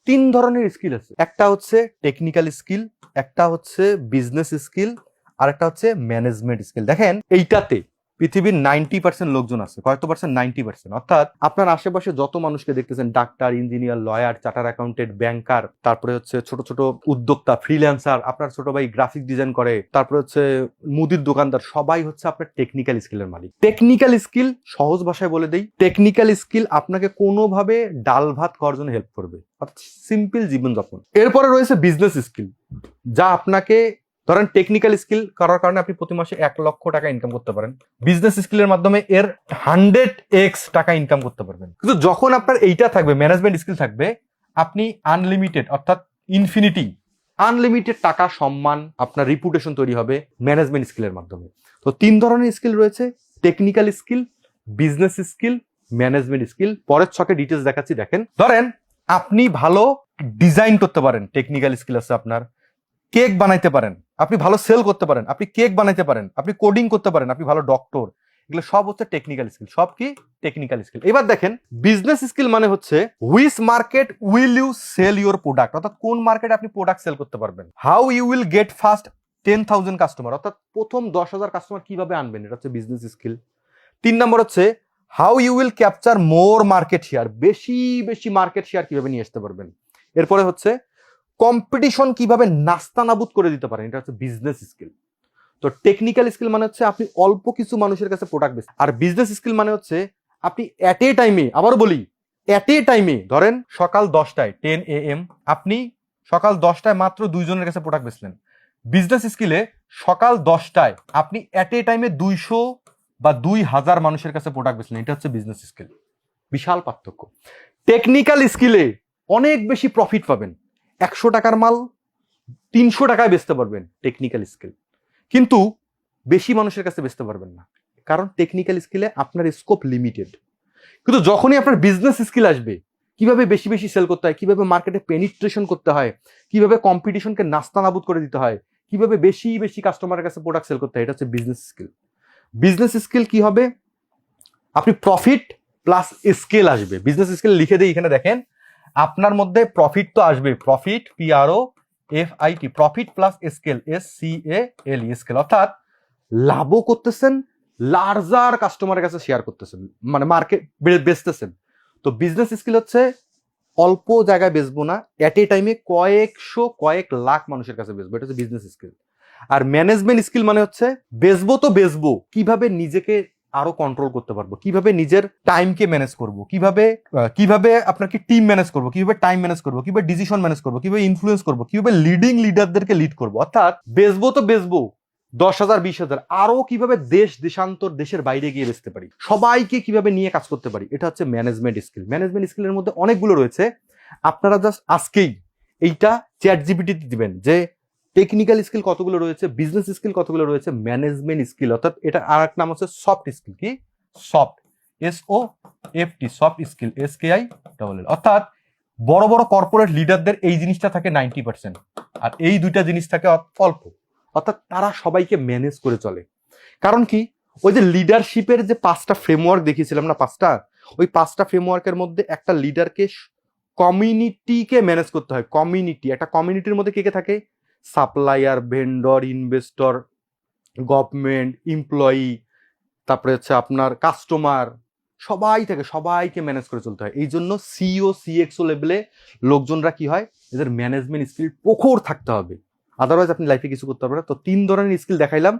তিন ধরনের স্কিল আছে, একটা হচ্ছে টেকনিক্যাল স্কিল, একটা হচ্ছে বিজনেস স্কিল, আর একটা হচ্ছে ম্যানেজমেন্ট স্কিল। দেখেন এইটাতে পৃথিবীর 90% লোকজন আছে। কত পার্সেন্ট? 90%। অর্থাৎ আপনার আশেপাশে যত মানুষকে দেখতেছেন, doctor, engineer, lawyer, chartered accountant, banker, তারপরে হচ্ছে ছোট ছোট উদ্যোক্তা, ফ্রিল্যান্সার, আপনার ছোট ভাই গ্রাফিক ডিজাইন করে, তারপরে হচ্ছে মুদির দোকানদার, সবাই হচ্ছে আপনার টেকনিক্যাল স্কিলের মালিক। টেকনিক্যাল স্কিল সহজ ভাষায় বলে দেই, টেকনিক্যাল স্কিল আপনাকে কোনোভাবে ডাল ভাত খাওয়ার জন্য হেল্প করবে, অর্থাৎ সিম্পল জীবনযাপন। এরপরে রয়েছে বিজনেস স্কিল, যা আপনাকে, ধরেন টেকনিক্যাল স্কিল করার কারণে আপনি প্রতি মাসে 1 লক্ষ টাকা ইনকাম করতে পারেন, বিজনেস স্কিলের মাধ্যমে এর 100x টাকা ইনকাম করতে পারবেন। কিন্তু যখন আপনার এইটা থাকবে, ম্যানেজমেন্ট স্কিল থাকবে, আপনি আনলিমিটেড, অর্থাৎ ইনফিনিটি আনলিমিটেড টাকা, সম্মান, আপনার রিপুটেশন তৈরি হবে ম্যানেজমেন্ট স্কিলের মাধ্যমে। তো তিন ধরনের স্কিল রয়েছে, technical skill, business skill, management skill. পরের ছকে ডিটেলস দেখাচ্ছি। দেখেন, ধরেন আপনি ভালো ডিজাইন করতে পারেন, টেকনিক্যাল স্কিল আছে আপনার, কেক বানাইতে পারেন, আপনি ভালো সেল করতে পারেন, আপনি কেক বানাইতে পারেন, আপনি কোডিং করতে পারেন, আপনি ভালো ডক্টর, এগুলো সব হচ্ছে টেকনিক্যাল স্কিল। সব কি? Technical skill. এবার দেখেন বিজনেস স্কিল মানে হচ্ছে which market will you sell your product, অর্থাৎ কোন মার্কেটে আপনি প্রোডাক্ট সেল করতে পারবেন। How you will get first 10,000 customer, অর্থাৎ প্রথম 10,000 কাস্টমার কিভাবে আনবেন, এটা হচ্ছে বিজনেস স্কিল। 3 নম্বর হচ্ছে how you will capture more market share, বেশি বেশি মার্কেট শেয়ার কিভাবে নিয়ে আসতে পারবেন। এরপরে হচ্ছে কম্পিটিশন কিভাবে নাস্তানাবুদ করে দিতে পারেন, এটা হচ্ছে বিজনেস স্কিল। তো টেকনিক্যাল স্কিল মানে হচ্ছে আপনি অল্প কিছু মানুষের কাছে প্রোডাক্ট বেচেন, আর বিজনেস স্কিল মানে হচ্ছে আপনি অ্যাট এ টাইমে, আবারও বলি অ্যাট এ টাইমে, ধরেন সকাল 10টায় 10 AM আপনি সকাল 10টায় মাত্র 2 জনের কাছে প্রোডাক্ট বেচলেন। বিজনেস স্কিলে সকাল 10টায় আপনি অ্যাট এ টাইমে 200 বা 2000 মানুষের কাছে প্রোডাক্ট বেচলেন, এটা হচ্ছে বিজনেস স্কিল। বিশাল পার্থক্য। টেকনিক্যাল স্কিলে অনেক বেশি প্রফিট পাবেন, 100 টাকার মাল 300 টাকায় বেচতে পারবেন, টেকনিক্যাল স্কিল। কিন্তু বেশি মানুষের কাছে বেচতে পারবেন না, কারণ টেকনিক্যাল স্কিলে আপনার স্কোপ লিমিটেড। কিন্তু যখনই আপনার বিজনেস স্কিল আসবে, কিভাবে বেশি বেশি সেল করতে হয়, কিভাবে মার্কেটে পেনিট্রেশন করতে হয়, কিভাবে কম্পিটিশনকে নাস্তানাবুদ করে দিতে হয়, কিভাবে বেশি বেশি কাস্টমারের কাছে প্রোডাক্ট সেল করতে হয়, এটা হচ্ছে বিজনেস স্কিল। বিজনেস স্কিল কি হবে? আপনি প্রফিট প্লাস স্কেল আসবে। বিজনেস স্কিল লিখে দিই এখানে, দেখেন আপনার মধ্যে প্রফিট তো আসবে, profit PROFIT, profit plus scale SCALE, scale, অর্থাৎ লাভও করতেছেন, লার্জার কাস্টমারের কাছে শেয়ার করতেছেন, মানে মার্কেট বেচতেছেন। তো বিজনেস স্কিল হচ্ছে অল্প জায়গায় বেচবো না, এট এ টাইমে কয়েক লাখ মানুষের কাছে বেচবো, এটা হচ্ছে বিজনেস স্কিল। আর ম্যানেজমেন্ট স্কিল মানে হচ্ছে বেচবো তো বেচবো, কিভাবে নিজেকে আরো কন্ট্রোল করতে পারবো, কিভাবে নিজের টাইমকে ম্যানেজ করবো, কিভাবে আপনাকে টিম ম্যানেজ করবো, কিভাবে টাইম ম্যানেজ করবো, কিভাবে ডিসিশন ম্যানেজ করবো, কিভাবে ইনফ্লুয়েন্স করবো, কিভাবে লিডারদেরকে লিড করবো। অর্থাৎ বেচবো তো বেচবো 10,000 20,000, আরো কিভাবে দেশান্তর, দেশের বাইরে গিয়ে বেচতে পারি, সবাইকে কিভাবে নিয়ে কাজ করতে পারি, এটা হচ্ছে ম্যানেজমেন্ট স্কিল। ম্যানেজমেন্ট স্কিলের মধ্যে অনেকগুলো রয়েছে। আপনারা জাস্ট আজকেই এইটা ChatGPT দিবেন যে টেকনিক্যাল স্কিল কতগুলো রয়েছে, বিজনেস স্কিল কতগুলো রয়েছে, ম্যানেজমেন্ট স্কিল, অর্থাৎ এটা আর এক নাম হচ্ছে সফট স্কিল। কি? Soft, SOFT, soft skill, SKILL। অর্থাৎ বড় বড় কর্পোরেট লিডারদের এই জিনিসটা থাকে 90%, আর এই দুইটা জিনিস থাকে অল্প। অর্থাৎ তারা সবাইকে ম্যানেজ করে চলে। কারণ কি? ওই যে লিডারশিপের যে 5টা ফ্রেমওয়ার্ক দেখিয়েছিলাম না, 5টা, ওই 5টা ফ্রেমওয়ার্কের মধ্যে একটা লিডারকে কমিউনিটিকে ম্যানেজ করতে হয়। কমিউনিটি, একটা কমিউনিটির মধ্যে কে কে থাকে? Supplier, vendor, investor, government, employee, তারপরে হচ্ছে আপনার কাস্টমার, সবাই থাকে, সবাইকে ম্যানেজ করে চলতে হয়। এই জন্য CEO CXO লেভেলে লোকজনরা কি হয়, এদের ম্যানেজমেন্ট স্কিল প্রখর থাকতে হবে, আদারওয়াইজ আপনি লাইফে কিছু করতে পারবেন না। তো 3 ধরনের স্কিল দেখাইলাম।